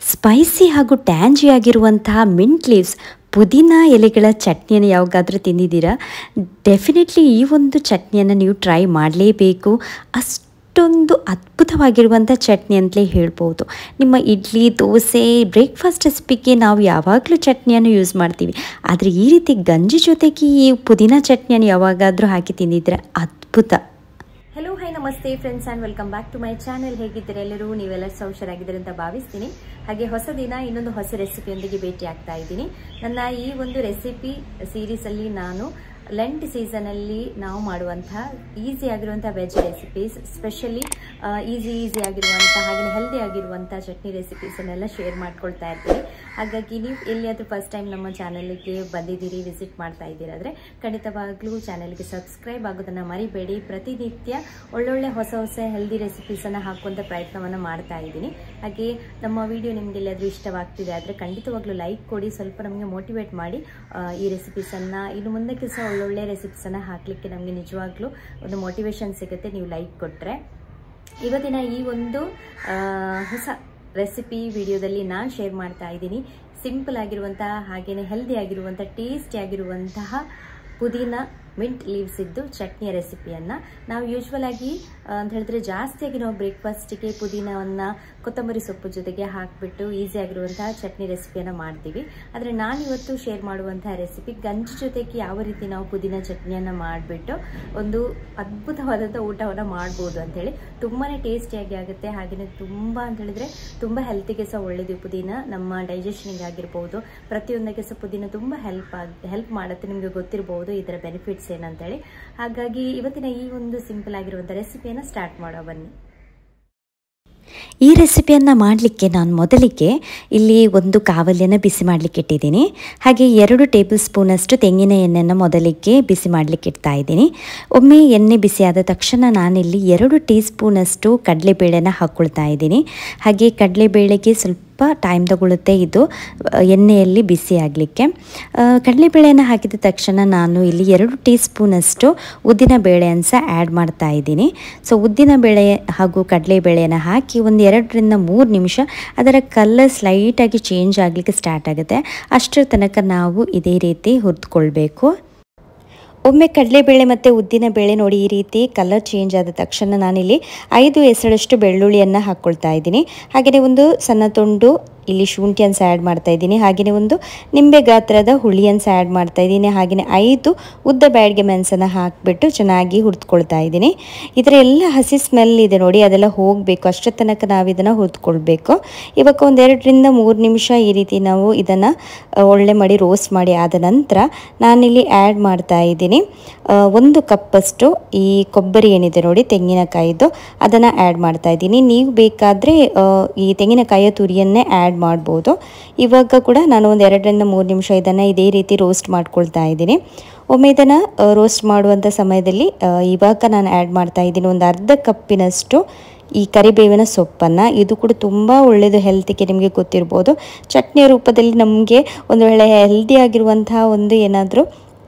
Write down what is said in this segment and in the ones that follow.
Spicy ಹಾಗೂ ಟ್ಯಾಂಜಿ ಆಗಿರುವಂತಹ mint leaves ಪುದೀನ ಎಲೆಗಳ ಚಟ್ನಿಯನ್ನು ಯಾವಾಗಾದರೂ ತಿಂದಿದ್ದೀರಾ? ಡೆಫಿನೆಟ್ಲಿ ಈ ಒಂದು ಚಟ್ನಿಯನ್ನು ನೀವು ಟ್ರೈ ಮಾಡಲೇಬೇಕು. ಅಷ್ಟೊಂದು ಅದ್ಭುತವಾಗಿರುವಂಥ ಚಟ್ನಿ ಅಂತಲೇ ಹೇಳ್ಬೋದು. ನಿಮ್ಮ ಇಡ್ಲಿ, ದೋಸೆ, ಬ್ರೇಕ್ಫಾಸ್ಟ್ ರೆಸಿಪಿಗೆ ನಾವು ಯಾವಾಗಲೂ ಚಟ್ನಿಯನ್ನು ಯೂಸ್ ಮಾಡ್ತೀವಿ. ಆದರೆ ಈ ರೀತಿ ಗಂಜಿ ಜೊತೆಗೆ ಈ ಪುದೀನ ಚಟ್ನಿಯನ್ನು ಯಾವಾಗಾದರೂ ಹಾಕಿ ತಿಂದಿದ್ರೆ ಅದ್ಭುತ. ಹೆಲೋ, ಹೈ, ನಮಸ್ತೆ friends and welcome back to my channel. ಹೇಗಿದ್ದೀರಾ ಎಲ್ಲರೂ? ನೀವೆಲ್ಲ ಹುಷಾರಾಗಿದ್ದೀರಿ ಅಂತ ಭಾವಿಸ್ತೀನಿ. ಹಾಗೆ ಹೊಸ ದಿನ ಇನ್ನೊಂದು ಹೊಸ ರೆಸಿಪಿಯೊಂದಿಗೆ ಭೇಟಿ ಆಗ್ತಾ ಇದ್ದೀನಿ. ನನ್ನ ಈ ಒಂದು ರೆಸಿಪಿ ಸೀರೀಸಲ್ಲಿ ನಾನು ಲೆಂಟ್ ಸೀಸನಲ್ಲಿ ನಾವು ಮಾಡುವಂತಹ ಈಸಿ ಆಗಿರುವಂಥ ವೆಜ್ ರೆಸಿಪೀಸ್, ಸ್ಪೆಷಲಿ ಈಸಿ ಆಗಿರುವಂಥ ಹಾಗೆ ಹೆಲ್ದಿ ಆಗಿರುವಂಥ ಚಟ್ನಿ ರೆಸಿಪೀಸನ್ನೆಲ್ಲ ಶೇರ್ ಮಾಡ್ಕೊಳ್ತಾ ಇರ್ತೀನಿ. ಹಾಗಾಗಿ ನೀವು ಎಲ್ಲಿಯಾದರೂ ಫಸ್ಟ್ ಟೈಮ್ ನಮ್ಮ ಚಾನಲ್ಗೆ ಬಂದಿದ್ದೀರಿ, ವಿಸಿಟ್ ಮಾಡ್ತಾ ಇದ್ದೀರಾದರೆ ಖಂಡಿತವಾಗ್ಲೂ ಚಾನಲ್ಗೆ ಸಬ್ಸ್ಕ್ರೈಬ್ ಆಗೋದನ್ನು ಮರಿಬೇಡಿ. ಪ್ರತಿನಿತ್ಯ ಒಳ್ಳೊಳ್ಳೆ ಹೊಸ ಹೆಲ್ದಿ ರೆಸಿಪೀಸನ್ನು ಹಾಕುವಂಥ ಪ್ರಯತ್ನವನ್ನು ಮಾಡ್ತಾ ಇದ್ದೀನಿ. ಹಾಗೆ ನಮ್ಮ ವಿಡಿಯೋ ನಿಮಗೆ ಎಲ್ಲಾದರೂ ಇಷ್ಟವಾಗ್ತಿದೆ ಆದರೆ ಖಂಡಿತವಾಗ್ಲೂ ಲೈಕ್ ಕೊಡಿ, ಸ್ವಲ್ಪ ನಮಗೆ ಮೋಟಿವೇಟ್ ಮಾಡಿ ಈ ರೆಸಿಪೀಸನ್ನು ಇನ್ನು ಮುಂದಕ್ಕೆ ಸಹ ಒಳ್ಳೊಳ್ಳೆ ರೆಸಿಪೀಸನ್ನು ಹಾಕಲಿಕ್ಕೆ ನಮಗೆ ನಿಜವಾಗ್ಲೂ ಒಂದು ಮೋಟಿವೇಶನ್ ಸಿಗುತ್ತೆ ನೀವು ಲೈಕ್ ಕೊಟ್ಟರೆ. ಇವತ್ತಿನ ಈ ಒಂದು ಹೊಸ ರೆಸಿಪಿ ವಿಡಿಯೋದಲ್ಲಿ ನಾನು ಶೇರ್ ಮಾಡ್ತಾ ಇದ್ದೀನಿ ಸಿಂಪಲ್ ಆಗಿರುವಂತಹ ಹಾಗೆಯೇ ಹೆಲ್ದಿ ಆಗಿರುವಂಥ ಟೇಸ್ಟಿ ಆಗಿರುವಂತಹ ಪುದೀನ ಮಿಂಟ್ ಲೀವ್ಸ್ ಇದ್ದು ಚಟ್ನಿಯ ರೆಸಿಪಿಯನ್ನು ನಾವು ಯೂಶ್ವಲ್ ಆಗಿ ಅಂತ ಹೇಳಿದ್ರೆ ಜಾಸ್ತಿಯಾಗಿ ನಾವು ಬ್ರೇಕ್ಫಾಸ್ಟಿಗೆ ಪುದೀನವನ್ನು ಕೊತ್ತಂಬರಿ ಸೊಪ್ಪು ಜೊತೆಗೆ ಹಾಕಿಬಿಟ್ಟು ಈಸಿ ಆಗಿರುವಂತಹ ಚಟ್ನಿ ರೆಸಿಪಿಯನ್ನು ಮಾಡ್ತೀವಿ. ಆದರೆ ನಾನಿವತ್ತು ಶೇರ್ ಮಾಡುವಂತಹ ರೆಸಿಪಿ ಗಂಜಿ ಜೊತೆಗೆ ಯಾವ ರೀತಿ ನಾವು ಪುದೀನ ಚಟ್ನಿಯನ್ನು ಮಾಡಿಬಿಟ್ಟು ಒಂದು ಅದ್ಭುತವಾದಂಥ ಊಟವನ್ನು ಮಾಡ್ಬೋದು ಅಂಥೇಳಿ. ತುಂಬಾ ಟೇಸ್ಟಿಯಾಗಿ ಆಗುತ್ತೆ. ಹಾಗೆಯೇ ತುಂಬ ಅಂತ ಹೇಳಿದ್ರೆ ತುಂಬ ಹೆಲ್ತಿಗೆ ಸಹ ಒಳ್ಳೆಯದು ಪುದೀನ. ನಮ್ಮ ಡೈಜೆಷನ್ಗೆ ಆಗಿರ್ಬೋದು, ಪ್ರತಿಯೊಂದಕ್ಕೆ ಸಹ ಪುದೀನ ತುಂಬ ಹೆಲ್ಪ್ ಮಾಡುತ್ತೆ. ನಿಮಗೆ ಗೊತ್ತಿರಬಹುದು ಇದರ ಬೆನಿಫಿಟ್ಸ್ ಏನಂತೇಳಿ. ಹಾಗಾಗಿ ಇವತ್ತಿನ ಈ ಒಂದು ಸಿಂಪಲ್ ಆಗಿರುವಂಥ ರೆಸಿಪಿಯನ್ನು ಸ್ಟಾರ್ಟ್ ಮಾಡೋ ಬನ್ನಿ. ಈ ರೆಸಿಪಿಯನ್ನು ಮಾಡಲಿಕ್ಕೆ ನಾನು ಮೊದಲಿಗೆ ಇಲ್ಲಿ ಒಂದು ಕಾವಲಿಯನ್ನು ಬಿಸಿ ಮಾಡಲಿಕ್ಕೆ ಇಟ್ಟಿದ್ದೀನಿ. ಹಾಗೆ 2 ಟೇಬಲ್ ಸ್ಪೂನಷ್ಟು ತೆಂಗಿನ ಎಣ್ಣೆಯನ್ನು ಮೊದಲಿಗೆ ಬಿಸಿ ಮಾಡಲಿಕ್ಕೆ ಇಡ್ತಾ ಇದ್ದೀನಿ. ಒಮ್ಮೆ ಎಣ್ಣೆ ಬಿಸಿಯಾದ ತಕ್ಷಣ ನಾನಿಲ್ಲಿ 2 ಟೀ ಸ್ಪೂನಷ್ಟು ಕಡಲೆಬೇಳೆನ ಹಾಕ್ಕೊಳ್ತಾ ಇದ್ದೀನಿ. ಹಾಗೆ ಕಡಲೆಬೇಳೆಗೆ ಸ್ವಲ್ಪ ಟೈಮ್ ತಗೊಳ್ಳುತ್ತೆ ಇದು ಎಣ್ಣೆಯಲ್ಲಿ ಬಿಸಿ ಆಗಲಿಕ್ಕೆ. ಕಡಲೆಬೇಳೆಯನ್ನು ಹಾಕಿದ ತಕ್ಷಣ ನಾನು ಇಲ್ಲಿ 2 ಟೀ ಸ್ಪೂನಷ್ಟು ಉದ್ದಿನ ಬೇಳೆಯನ್ನು ಸಹ ಆ್ಯಡ್ ಮಾಡ್ತಾ ಇದ್ದೀನಿ. ಸೊ ಉದ್ದಿನ ಬೇಳೆ ಹಾಗೂ ಕಡಲೆಬೇಳೆಯನ್ನು ಹಾಕಿ ಒಂದು 2 ರಿಂದ 3 ನಿಮಿಷ ಅದರ ಕಲರ್ ಸ್ಲೈಟಾಗಿ ಚೇಂಜ್ ಆಗಲಿಕ್ಕೆ ಸ್ಟಾರ್ಟ್ ಆಗುತ್ತೆ. ಅಷ್ಟರ ತನಕ ನಾವು ಇದೇ ರೀತಿ ಹುರಿದುಕೊಳ್ಬೇಕು. ಒಮ್ಮೆ ಕಡಲೆಬೇಳೆ ಮತ್ತು ಉದ್ದಿನ ಬೇಳೆ ನೋಡಿ ಈ ರೀತಿ ಕಲರ್ ಚೇಂಜ್ ಆದ ತಕ್ಷಣ ನಾನಿಲ್ಲಿ 5 ಎಸಳಷ್ಟು ಬೆಳ್ಳುಳ್ಳಿಯನ್ನು ಹಾಕ್ಕೊಳ್ತಾ ಇದ್ದೀನಿ. ಹಾಗೆಯೇ ಒಂದು ಸಣ್ಣ ತುಂಡು ಇಲ್ಲಿ ಶುಂಠಿಯನ್ನು ಸಹ ಆ್ಯಡ್ ಮಾಡ್ತಾ ಇದ್ದೀನಿ. ಹಾಗೆಯೇ ಒಂದು ನಿಂಬೆ ಗಾತ್ರದ ಹುಳಿಯನ್ನು ಸಹ ಆ್ಯಡ್ ಮಾಡ್ತಾ ಇದ್ದೀನಿ. ಹಾಗೆಯೇ 5 ಉದ್ದ ಬ್ಯಾಡಗೆ ಮೆಣಸನ್ನು ಹಾಕಿಬಿಟ್ಟು ಚೆನ್ನಾಗಿ ಹುರಿದುಕೊಳ್ತಾ ಇದ್ದೀನಿ. ಇದರ ಎಲ್ಲ ಹಸಿ ಸ್ಮೆಲ್ ಇದೆ ನೋಡಿ, ಅದೆಲ್ಲ ಹೋಗಬೇಕು. ಅಷ್ಟರ ತನಕ ನಾವು ಇದನ್ನು ಹುರಿದುಕೊಳ್ಬೇಕು. ಇವಾಗ ಒಂದು 2 ರಿಂದ 3 ನಿಮಿಷ ಈ ರೀತಿ ನಾವು ಇದನ್ನು ಒಳ್ಳೆ ಮಾಡಿ ರೋಸ್ಟ್ ಮಾಡಿ ಆದ ನಂತರ ನಾನಿಲ್ಲಿ ಆ್ಯಡ್ ಮಾಡ್ತಾ ಇದ್ದೀನಿ 1 ಕಪ್ಪಷ್ಟು ಈ ಕೊಬ್ಬರಿ ಏನಿದೆ ನೋಡಿ ತೆಂಗಿನಕಾಯಿದು, ಅದನ್ನು ಆ್ಯಡ್ ಮಾಡ್ತಾ ಇದ್ದೀನಿ. ನೀವು ಬೇಕಾದರೆ ಈ ತೆಂಗಿನಕಾಯಿಯ ತುರಿಯನ್ನೇ ಆ್ಯಡ್ ಮಾಡ್ಬೋದು. ಇವಾಗ ಕೂಡ ನಾನು ಒಂದು 2 ರಿಂದ 3 ನಿಮಿಷ ಇದನ್ನು ಇದೇ ರೀತಿ ರೋಸ್ಟ್ ಮಾಡ್ಕೊಳ್ತಾ ಇದ್ದೀನಿ. ಒಮ್ಮೆ ಇದನ್ನು ರೋಸ್ಟ್ ಮಾಡುವಂಥ ಸಮಯದಲ್ಲಿ ಇವಾಗ ನಾನು ಆ್ಯಡ್ ಮಾಡ್ತಾ ಇದ್ದೀನಿ ಒಂದು ಅರ್ಧ ಕಪ್ಪಿನಷ್ಟು ಈ ಕರಿಬೇವಿನ ಸೊಪ್ಪನ್ನು. ಇದು ಕೂಡ ತುಂಬ ಒಳ್ಳೆಯದು ಹೆಲ್ತಿಗೆ, ನಿಮಗೆ ಗೊತ್ತಿರ್ಬೋದು. ಚಟ್ನಿಯ ರೂಪದಲ್ಲಿ ನಮಗೆ ಒಂದು ವೇಳೆ ಹೆಲ್ದಿ ಆಗಿರುವಂತಹ ಒಂದು ಏನಾದರೂ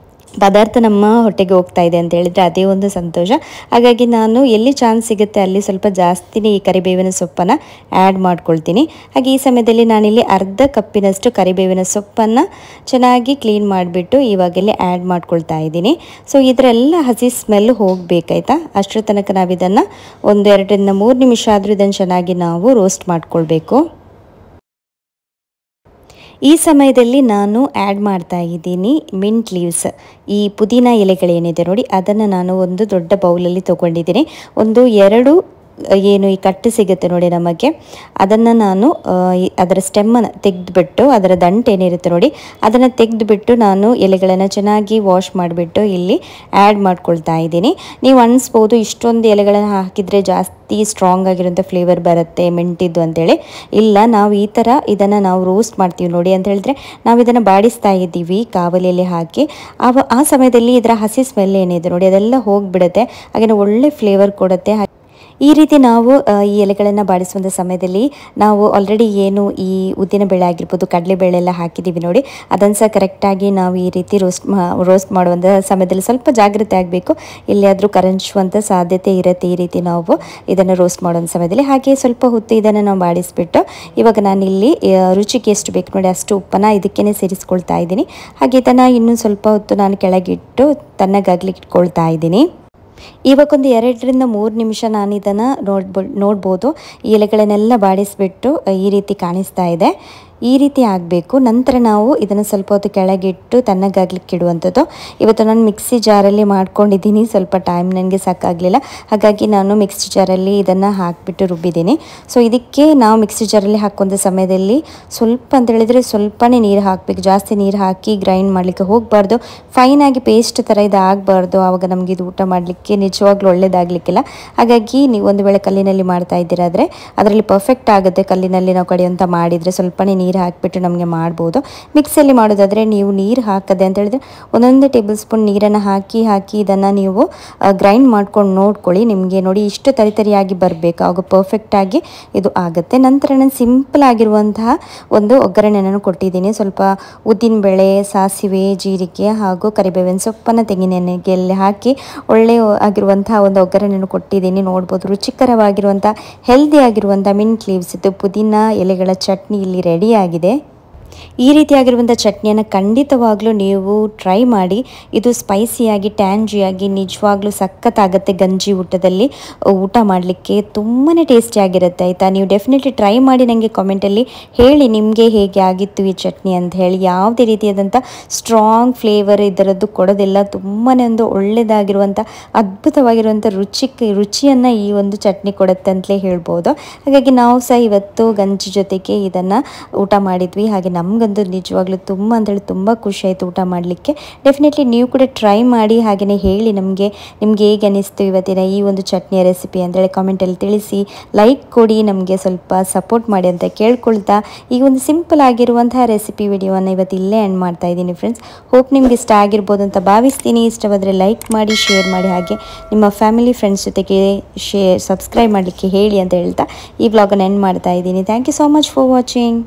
ಪದಾರ್ಥ ನಮ್ಮ ಹೊಟ್ಟೆಗೆ ಹೋಗ್ತಾ ಇದೆ ಅಂತ ಹೇಳಿದರೆ ಅದೇ ಒಂದು ಸಂತೋಷ. ಹಾಗಾಗಿ ನಾನು ಎಲ್ಲಿ ಚಾನ್ಸ್ ಸಿಗುತ್ತೆ ಅಲ್ಲಿ ಸ್ವಲ್ಪ ಜಾಸ್ತಿನೇ ಈ ಕರಿಬೇವಿನ ಸೊಪ್ಪನ್ನು ಆ್ಯಡ್ ಮಾಡ್ಕೊಳ್ತೀನಿ. ಹಾಗೆ ಈ ಸಮಯದಲ್ಲಿ ನಾನಿಲ್ಲಿ ಅರ್ಧ ಕಪ್ಪಿನಷ್ಟು ಕರಿಬೇವಿನ ಸೊಪ್ಪನ್ನು ಚೆನ್ನಾಗಿ ಕ್ಲೀನ್ ಮಾಡಿಬಿಟ್ಟು ಇವಾಗೆಲ್ಲ ಆ್ಯಡ್ ಮಾಡ್ಕೊಳ್ತಾ ಇದ್ದೀನಿ. ಸೊ ಇದರೆಲ್ಲ ಹಸಿ ಸ್ಮೆಲ್ ಹೋಗಬೇಕಾಯ್ತಾ, ಅಷ್ಟರ ತನಕ ನಾವು ಇದನ್ನು ಒಂದು 2 ರಿಂದ 3 ನಿಮಿಷ ಆದರೂ ಇದನ್ನು ಚೆನ್ನಾಗಿ ನಾವು ರೋಸ್ಟ್ ಮಾಡ್ಕೊಳ್ಬೇಕು. ಈ ಸಮಯದಲ್ಲಿ ನಾನು ಆ್ಯಡ್ ಮಾಡ್ತಾ ಇದ್ದೀನಿ ಮಿಂಟ್ ಲೀವ್ಸ್, ಈ ಪುದೀನ ಎಲೆಗಳೇನಿದೆ ನೋಡಿ ಅದನ್ನು ನಾನು ಒಂದು ದೊಡ್ಡ ಬೌಲಲ್ಲಿ ತೊಗೊಂಡಿದ್ದೀನಿ. ಒಂದು 2 ಏನು ಈ ಕಟ್ಟು ಸಿಗುತ್ತೆ ನೋಡಿ ನಮಗೆ, ಅದನ್ನು ನಾನು ಅದರ ಸ್ಟೆಮ್ಮನ್ನು ತೆಗೆದುಬಿಟ್ಟು ಅದರ ದಂಟು ಏನಿರುತ್ತೆ ನೋಡಿ ಅದನ್ನು ತೆಗೆದುಬಿಟ್ಟು ನಾನು ಎಲೆಗಳನ್ನು ಚೆನ್ನಾಗಿ ವಾಶ್ ಮಾಡಿಬಿಟ್ಟು ಇಲ್ಲಿ ಆ್ಯಡ್ ಮಾಡ್ಕೊಳ್ತಾ ಇದ್ದೀನಿ. ನೀವು ಅನಿಸ್ಬೋದು ಇಷ್ಟೊಂದು ಎಲೆಗಳನ್ನು ಹಾಕಿದರೆ ಜಾಸ್ತಿ ಸ್ಟ್ರಾಂಗ್ ಆಗಿರೋಂಥ ಫ್ಲೇವರ್ ಬರುತ್ತೆ ಮಿಂಟಿದ್ದು ಅಂತೇಳಿ. ಇಲ್ಲ, ನಾವು ಈ ಥರ ಇದನ್ನು ನಾವು ರೋಸ್ಟ್ ಮಾಡ್ತೀವಿ ನೋಡಿ ಅಂತ ಹೇಳಿದ್ರೆ ನಾವು ಇದನ್ನು ಬಾಡಿಸ್ತಾ ಇದ್ದೀವಿ ಕಾವಲಿಯಲ್ಲಿ ಹಾಕಿ. ಆ ಸಮಯದಲ್ಲಿ ಇದರ ಹಸಿ ಸ್ಮೆಲ್ ಏನಿದೆ ನೋಡಿ ಅದೆಲ್ಲ ಹೋಗಿಬಿಡುತ್ತೆ. ಹಾಗೆಯೇ ಒಳ್ಳೆ ಫ್ಲೇವರ್ ಕೊಡುತ್ತೆ. ಈ ರೀತಿ ನಾವು ಈ ಎಲೆಗಳನ್ನು ಬಾಡಿಸುವಂಥ ಸಮಯದಲ್ಲಿ ನಾವು ಆಲ್ರೆಡಿ ಏನು ಈ ಉದ್ದಿನಬೇಳೆ ಆಗಿರ್ಬೋದು ಕಡಲೆಬೇಳೆ ಎಲ್ಲ ಹಾಕಿದ್ದೀವಿ ನೋಡಿ, ಅದನ್ನು ಸಹ ಕರೆಕ್ಟಾಗಿ ನಾವು ಈ ರೀತಿ ರೋಸ್ಟ್ ಮಾಡುವಂಥ ಸಮಯದಲ್ಲಿ ಸ್ವಲ್ಪ ಜಾಗ್ರತೆ ಆಗಬೇಕು. ಎಲ್ಲಿಯಾದರೂ ಕರಂಚುವಂಥ ಸಾಧ್ಯತೆ ಇರುತ್ತೆ ಈ ರೀತಿ ನಾವು ಇದನ್ನು ರೋಸ್ಟ್ ಮಾಡುವಂಥ ಸಮಯದಲ್ಲಿ. ಹಾಗೆ ಸ್ವಲ್ಪ ಹೊತ್ತು ಇದನ್ನು ನಾವು ಬಾಡಿಸ್ಬಿಟ್ಟು ಇವಾಗ ನಾನಿಲ್ಲಿ ರುಚಿಗೆ ಎಷ್ಟು ಬೇಕು ನೋಡಿ ಅಷ್ಟು ಉಪ್ಪನ್ನು ಇದಕ್ಕೇ ಸೇರಿಸ್ಕೊಳ್ತಾ ಇದ್ದೀನಿ. ಹಾಗೆ ಇದನ್ನು ಇನ್ನೂ ಸ್ವಲ್ಪ ಹೊತ್ತು ನಾನು ಕೆಳಗಿಟ್ಟು ತಣ್ಣಗಾಗ್ಲಿಕ್ಕೆ ಇಟ್ಕೊಳ್ತಾ ಇದ್ದೀನಿ. ಇವಾಗೊಂದು 2ರಿಂದ 3 ನಿಮಿಷ ನಾನು ಇದನ್ನು ನೋಡ್ಬೋದು. ಈ ಎಲೆಗಳನ್ನೆಲ್ಲ ಬಾಡಿಸ್ಬಿಟ್ಟು ಈ ರೀತಿ ಕಾಣಿಸ್ತಾ ಇದೆ. ಈ ರೀತಿ ಆಗಬೇಕು. ನಂತರ ನಾವು ಇದನ್ನು ಸ್ವಲ್ಪ ಹೊತ್ತು ಕೆಳಗಿಟ್ಟು ತಣ್ಣಗಾಗ್ಲಿಕ್ಕೆ ಇಡುವಂಥದ್ದು. ಇವತ್ತು ನಾನು ಮಿಕ್ಸಿ ಜಾರಲ್ಲಿ ಮಾಡ್ಕೊಂಡಿದ್ದೀನಿ, ಸ್ವಲ್ಪ ಟೈಮ್ ನನಗೆ ಸಾಕಾಗಲಿಲ್ಲ, ಹಾಗಾಗಿ ನಾನು ಮಿಕ್ಸಿ ಜಾರಲ್ಲಿ ಇದನ್ನು ಹಾಕಿಬಿಟ್ಟು ರುಬ್ಬಿದ್ದೀನಿ. ಸೊ ಇದಕ್ಕೆ ನಾವು ಮಿಕ್ಸಿ ಜಾರಲ್ಲಿ ಹಾಕುವಂಥ ಸಮಯದಲ್ಲಿ ಸ್ವಲ್ಪ ಅಂತ ಹೇಳಿದರೆ ಸ್ವಲ್ಪನೇ ನೀರು ಹಾಕಬೇಕು. ಜಾಸ್ತಿ ನೀರು ಹಾಕಿ ಗ್ರೈಂಡ್ ಮಾಡಲಿಕ್ಕೆ ಹೋಗಬಾರ್ದು. ಫೈನಾಗಿ ಪೇಸ್ಟ್ ಥರ ಇದು ಆಗಬಾರ್ದು. ಆವಾಗ ನಮಗೆ ಇದು ಊಟ ಮಾಡಲಿಕ್ಕೆ ನಿಜವಾಗ್ಲೂ ಒಳ್ಳೇದಾಗಲಿಕ್ಕಿಲ್ಲ. ಹಾಗಾಗಿ ನೀವು ಒಂದು ವೇಳೆ ಕಲ್ಲಿನಲ್ಲಿ ಮಾಡ್ತಾ ಇದ್ದೀರಾದರೆ ಅದರಲ್ಲಿ ಪರ್ಫೆಕ್ಟ್ ಆಗುತ್ತೆ. ಕಲ್ಲಿನಲ್ಲಿ ನಾವು ಕಡಿಯುವಂಥ ಮಾಡಿದರೆ ಸ್ವಲ್ಪನೇ ನೀರು ಹಾಕಿಬಿಟ್ಟು ನಮಗೆ ಮಾಡ್ಬೋದು. ಮಿಕ್ಸಿಯಲ್ಲಿ ಮಾಡೋದಾದರೆ ನೀವು ನೀರು ಹಾಕದೆ ಅಂತ ಹೇಳಿದ್ರೆ 1 ಟೇಬಲ್ ಸ್ಪೂನ್ ನೀರನ್ನು ಹಾಕಿ ಇದನ್ನು ನೀವು ಗ್ರೈಂಡ್ ಮಾಡ್ಕೊಂಡು ನೋಡ್ಕೊಳ್ಳಿ. ನಿಮಗೆ ನೋಡಿ ಇಷ್ಟು ತರಿತರಿಯಾಗಿ ಬರಬೇಕು, ಆಗ ಪರ್ಫೆಕ್ಟಾಗಿ ಇದು ಆಗುತ್ತೆ. ನಂತರ ನಾನು ಸಿಂಪಲ್ ಆಗಿರುವಂತಹ ಒಂದು ಒಗ್ಗರಣೆಯನ್ನು ಕೊಟ್ಟಿದ್ದೀನಿ. ಸ್ವಲ್ಪ ಉದ್ದಿನಬೇಳೆ, ಸಾಸಿವೆ, ಜೀರಿಗೆ ಹಾಗೂ ಕರಿಬೇವಿನ ಸೊಪ್ಪನ್ನು ತೆಂಗಿನ ಎಣ್ಣೆಗೆಲ್ಲಿ ಹಾಕಿ ಒಳ್ಳೆಯ ಆಗಿರುವಂತಹ ಒಂದು ಒಗ್ಗರಣೆಯನ್ನು ಕೊಟ್ಟಿದ್ದೀನಿ. ನೋಡ್ಬೋದು ರುಚಿಕರವಾಗಿರುವಂಥ ಹೆಲ್ದಿ ಆಗಿರುವಂಥ ಮಿಂಟ್ ಲೀವ್ಸ್ ಇದು ಪುದೀನ ಎಲೆಗಳ ಚಟ್ನಿ ಇಲ್ಲಿ ರೆಡಿ ಆಗಿದೆ. ಈ ರೀತಿಯಾಗಿರುವಂಥ ಚಟ್ನಿಯನ್ನು ಖಂಡಿತವಾಗ್ಲೂ ನೀವು ಟ್ರೈ ಮಾಡಿ. ಇದು ಸ್ಪೈಸಿಯಾಗಿ ಟ್ಯಾಂಜಿಯಾಗಿ ನಿಜವಾಗ್ಲೂ ಸಖತ್ತಾಗುತ್ತೆ. ಗಂಜಿ ಊಟದಲ್ಲಿ ಊಟ ಮಾಡಲಿಕ್ಕೆ ತುಂಬಾ ಟೇಸ್ಟಿಯಾಗಿರುತ್ತೆ ಆಯಿತಾ. ನೀವು ಡೆಫಿನೆಟ್ಲಿ ಟ್ರೈ ಮಾಡಿ ನನಗೆ ಕಾಮೆಂಟಲ್ಲಿ ಹೇಳಿ ನಿಮಗೆ ಹೇಗೆ ಆಗಿತ್ತು ಈ ಚಟ್ನಿ ಅಂತ ಹೇಳಿ. ಯಾವುದೇ ರೀತಿಯಾದಂಥ ಸ್ಟ್ರಾಂಗ್ ಫ್ಲೇವರ್ ಇದರದ್ದು ಕೊಡೋದಿಲ್ಲ. ತುಂಬಾ ಒಂದು ಒಳ್ಳೆಯದಾಗಿರುವಂಥ ಅದ್ಭುತವಾಗಿರುವಂಥ ರುಚಿಯನ್ನು ಈ ಒಂದು ಚಟ್ನಿ ಕೊಡುತ್ತೆ ಅಂತಲೇ ಹೇಳ್ಬೋದು. ಹಾಗಾಗಿ ನಾವು ಸಹ ಇವತ್ತು ಗಂಜಿ ಜೊತೆಗೆ ಇದನ್ನು ಊಟ ಮಾಡಿದ್ವಿ. ಹಾಗೆ ನಮಗಂತೂ ನಿಜವಾಗ್ಲೂ ತುಂಬ ಅಂತೇಳಿ ತುಂಬ ಖುಷಿ ಆಯಿತು ಊಟ ಮಾಡಲಿಕ್ಕೆ. ಡೆಫಿನೆಟ್ಲಿ ನೀವು ಕೂಡ ಟ್ರೈ ಮಾಡಿ. ಹಾಗೆಯೇ ಹೇಳಿ ನಿಮಗೆ ಹೇಗೆ ಅನ್ನಿಸ್ತು ಇವತ್ತಿನ ಈ ಒಂದು ಚಟ್ನಿಯ ರೆಸಿಪಿ ಅಂತೇಳಿ ಕಾಮೆಂಟಲ್ಲಿ ತಿಳಿಸಿ. ಲೈಕ್ ಕೊಡಿ, ನಮಗೆ ಸ್ವಲ್ಪ ಸಪೋರ್ಟ್ ಮಾಡಿ ಅಂತ ಕೇಳ್ಕೊಳ್ತಾ ಈ ಒಂದು ಸಿಂಪಲ್ ಆಗಿರುವಂತಹ ರೆಸಿಪಿ ವಿಡಿಯೋವನ್ನು ಇವತ್ತು ಇಲ್ಲೇ ಎಂಡ್ ಮಾಡ್ತಾ ಇದ್ದೀನಿ ಫ್ರೆಂಡ್ಸ್. ಹೋಪ್ ನಿಮ್ಗೆ ಇಷ್ಟ ಆಗಿರ್ಬೋದು ಅಂತ ಭಾವಿಸ್ತೀನಿ. ಇಷ್ಟವಾದರೆ ಲೈಕ್ ಮಾಡಿ, ಶೇರ್ ಮಾಡಿ, ಹಾಗೆ ನಿಮ್ಮ ಫ್ಯಾಮಿಲಿ ಫ್ರೆಂಡ್ಸ್ ಜೊತೆಗೆ ಸಬ್ಸ್ಕ್ರೈಬ್ ಮಾಡಲಿಕ್ಕೆ ಹೇಳಿ ಅಂತ ಹೇಳ್ತಾ ಈ ವ್ಲಾಗನ್ನು ಎಂಡ್ ಮಾಡ್ತಾ ಇದ್ದೀನಿ. Thank you so much for watching.